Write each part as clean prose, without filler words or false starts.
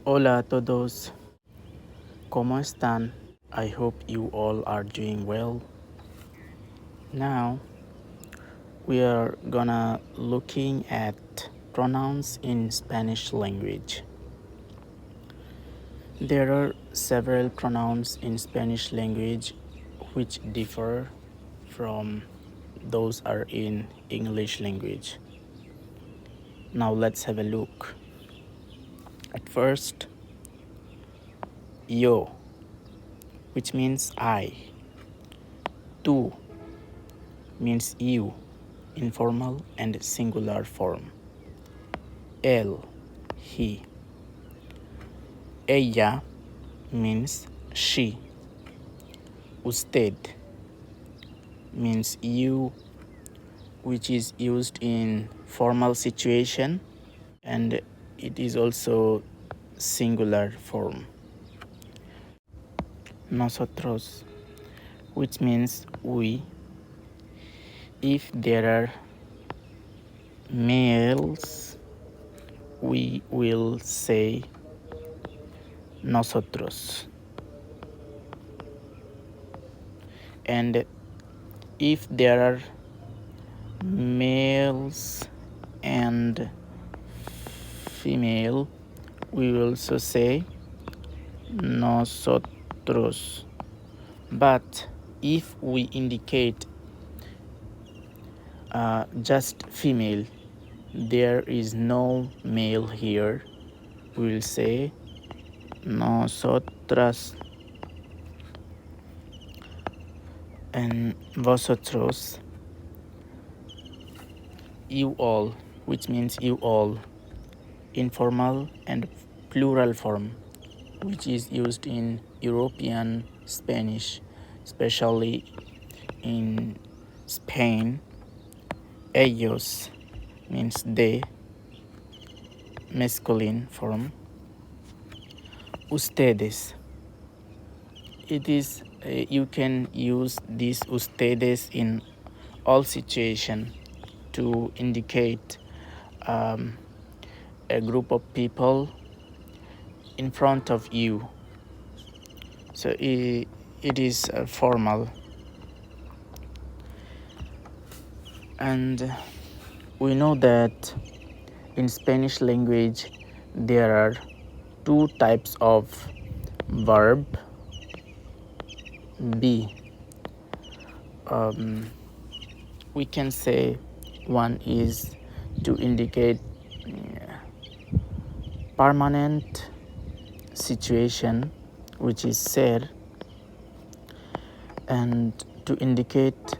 Hola a todos, ¿cómo están? I hope you all are doing well. Now we are gonna looking at pronouns in Spanish language. There are several pronouns in Spanish language which differ from those are in English language. Now let's have a look. At first, yo, which means I. Tú means you, informal and singular form. Él, he. Ella means she. Usted means you, which is used in formal situation, and it is also singular form. Nosotros, which means we. If there are males, we will say nosotros. And if there are males and female, we will also say nosotros. But if we indicate just female, there is no male here, we will say nosotras. And vosotros, you all, which means you all, informal and plural form, which is used in European Spanish, especially in Spain. Ellos means they, masculine form. Ustedes, it is you can use these ustedes in all situations to indicate a group of people in front of you. So it is formal. And we know that in Spanish language there are two types of verb be. We can say one is to indicate permanent situation, which is ser, and to indicate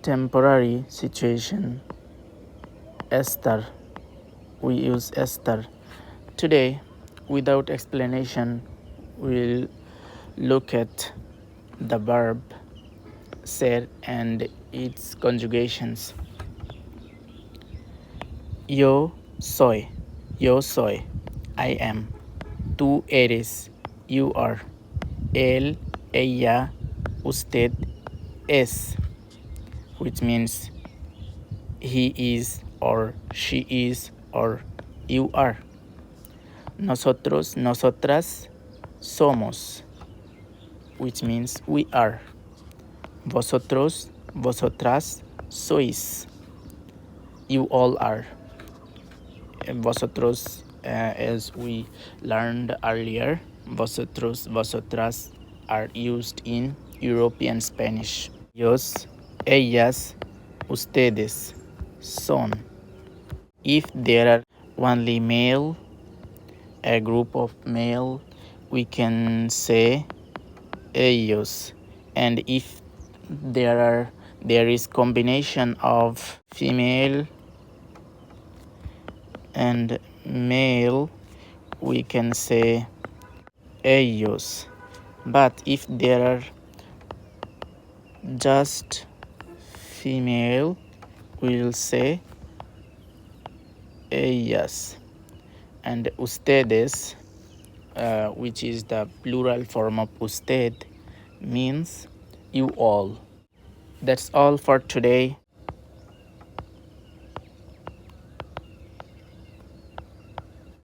temporary situation, estar. We use estar. Today, without explanation, we'll look at the verb ser and its conjugations. Yo soy, I am. Tú eres, you are. Él, ella, usted es, which means he is or she is or you are. Nosotros, nosotras somos, which means we are. Vosotros, vosotras sois, you all are. Vosotros, as we learned earlier, vosotros, vosotras are used in European Spanish. Ellos, ellas, ustedes son. If there are only male, a group of male, we can say ellos. And if there is combination of female and male, we can say ellos. But if there are just female, we will say ellas. And ustedes, which is the plural form of usted, means you all. That's all for today.